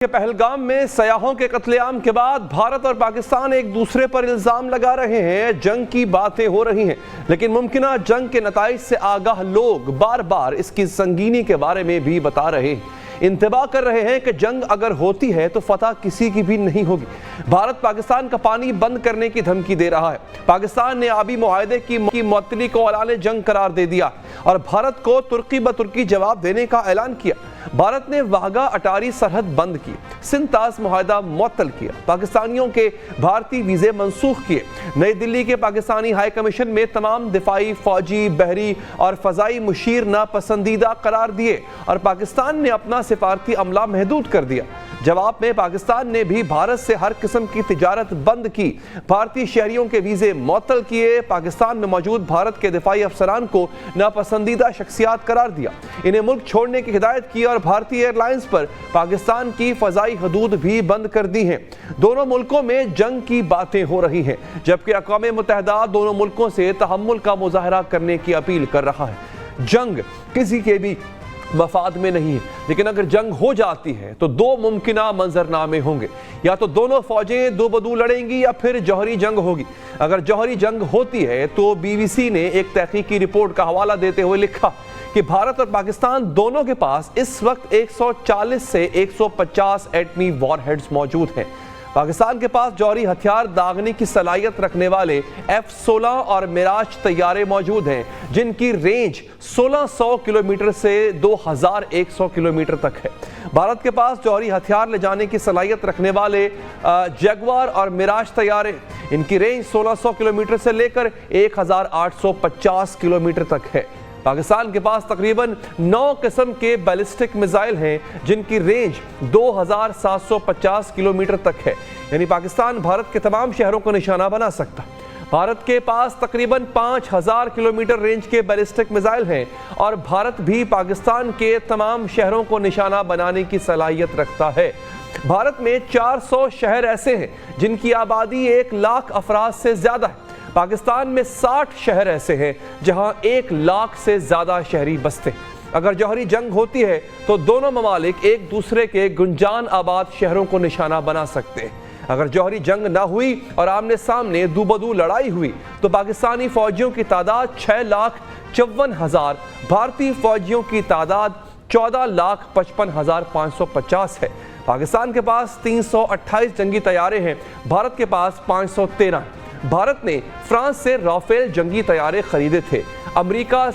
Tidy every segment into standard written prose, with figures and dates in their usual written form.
के पहलगाम में सयाहों के कत्लेआम के बाद भारत और पाकिस्तान एक दूसरे पर इल्जाम लगा रहे हैं। जंग की बातें हो रही हैं, लेकिन मुमकिना जंग के नताइज से आगाह लोग बार बार इसकी संगीनी के बारे में भी बता रहे हैं। इंतबा कर रहे हैं कि जंग अगर होती है तो फतह किसी की भी नहीं होगी। भारत पाकिस्तान का पानी बंद करने की धमकी दे रहा है। पाकिस्तान ने आबी मुआहदे की मुअत्तली को ऐलान जंग करार दे दिया और भारत को तुर्की ब तुर्की जवाब देने का ऐलान किया। भारत ने वाघा अटारी सरहद बंद की, सिंध तास मुआहदा मुअत्तल किया, पाकिस्तानियों के भारतीय वीजे मंसूख किए। नई दिल्ली के पाकिस्तानी हाई कमीशन में तमाम दिफाई, फौजी, बहरी और फजाई मुशीर नापसंदीदा करार दिए और पाकिस्तान ने अपना सिफारती अमला महदूद कर दिया। जवाब में पाकिस्तान ने भी भारत से हर किस्म की तिजारत बंद की, भारतीय शहरियों के वीजे मुअत्तल किए, पाकिस्तान में मौजूद भारत के दिफाई अफसरान को नापसंदीदा शख्सियात करार दिया, इन्हें मुल्क छोड़ने की हिदायत की और भारतीय एयरलाइंस पर पाकिस्तान की फजाई हदूद भी बंद कर दी हैं। दोनों मुल्कों में जंग की बातें हो रही हैं, जबकि अक़वाम मुत्तहिदा दोनों मुल्कों से तहम्मुल का मुजाहरा करने की अपील कर रहा है। जंग किसी के भी मफाद में नहीं है, लेकिन अगर जंग हो जाती है तो दो मुमकिना मंजरनामे होंगे, या तो दोनों फौजें दो बदू लड़ेंगी या फिर जौहरी जंग होगी। अगर जौहरी जंग होती है तो बीबीसी ने एक तहकीकी रिपोर्ट का हवाला देते हुए लिखा कि भारत और पाकिस्तान दोनों के पास इस वक्त 140 से 150 एटमी वॉरहेड्स मौजूद हैं। पाकिस्तान के पास जौहरी हथियार दागने की सलाहियत रखने वाले F-16 और मिराज तैयारे मौजूद हैं, जिनकी रेंज 1600 किलोमीटर से 2100 किलोमीटर तक है। भारत के पास जौहरी हथियार ले जाने की सलाहियत रखने वाले जगुआर और मिराज तैयारे, इनकी रेंज 1600 किलोमीटर से लेकर 1850 किलोमीटर तक है। पाकिस्तान के पास तकरीबन 9 किस्म के बैलिस्टिक मिसाइल हैं, जिनकी रेंज 2750 किलोमीटर तक है, यानी पाकिस्तान भारत के तमाम शहरों को निशाना बना सकता है। भारत के पास तकरीबन 5000 किलोमीटर रेंज के बैलिस्टिक मिसाइल हैं और भारत भी पाकिस्तान के तमाम शहरों को निशाना बनाने की सलाहियत रखता है। भारत में 400 शहर ऐसे हैं जिनकी आबादी 1 लाख अफराद से ज्यादा है। पाकिस्तान में 60 शहर ऐसे हैं जहां 1 लाख से ज्यादा शहरी बसते। अगर जौहरी जंग होती है तो दोनों ममालिक एक दूसरे के गुंजान आबाद शहरों को निशाना बना सकते हैं। अगर जौहरी जंग ना हुई और आमने सामने दूबदू लड़ाई हुई तो पाकिस्तानी फौजियों की तादाद 6,54,000, भारतीय फौजियों की तादाद 14,55,550 है। पाकिस्तान के पास 328 जंगी तैयारे हैं, भारत के पास 513। भारत ने फ्रांस से राफेल जंगी तैयारे खरीदे थे। अमेरिका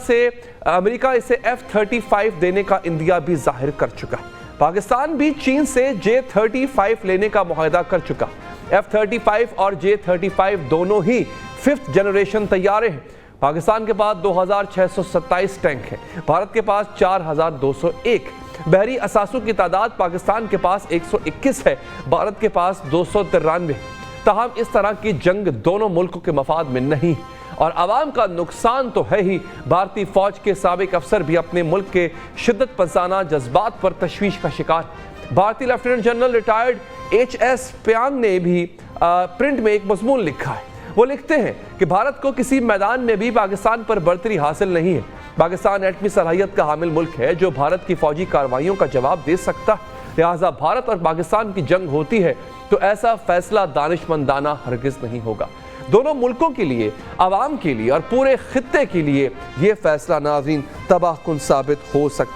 इसे F-35 देने का इंदिया भी जाहिर कर चुका। पाकिस्तान भी चीन से J-35 लेने का मुआहदा कर चुका। F-35 और J-35 दोनों ही 5th जनरेशन तैयारे हैं। पाकिस्तान के पास 2627 टैंक हैं, भारत के पास 4201। बहरी असासों की तादाद पाकिस्तान के पास 121 है, भारत के पास 293। ताहम इस तरह की जंग दोनों मुल्कों के मफाद में नहीं और आवाम का नुकसान तो है ही। भारतीय फौज के साबिक अफसर भी अपने मुल्क के शिद्दत पसंद जज्बात पर तशवीश का शिकार। भारतीय लेफ्टिनेंट जनरल रिटायर्ड HS प्यांग ने भी प्रिंट में एक मजमून लिखा है। वो लिखते हैं कि भारत को किसी मैदान में भी पाकिस्तान पर बर्तरी हासिल नहीं है। पाकिस्तान एटमी सलाहियत का हामिल मुल्क है जो भारत की फौजी कार्रवाइयों का जवाब दे सकता है। लिहाजा भारत और पाकिस्तान की जंग होती है तो ऐसा फैसला दानिशमंदाना हरगिज नहीं होगा। दोनों मुल्कों के लिए, आवाम के लिए और पूरे खित्ते के लिए यह फैसला नाज़रीन तबाहकुन साबित हो सकता है।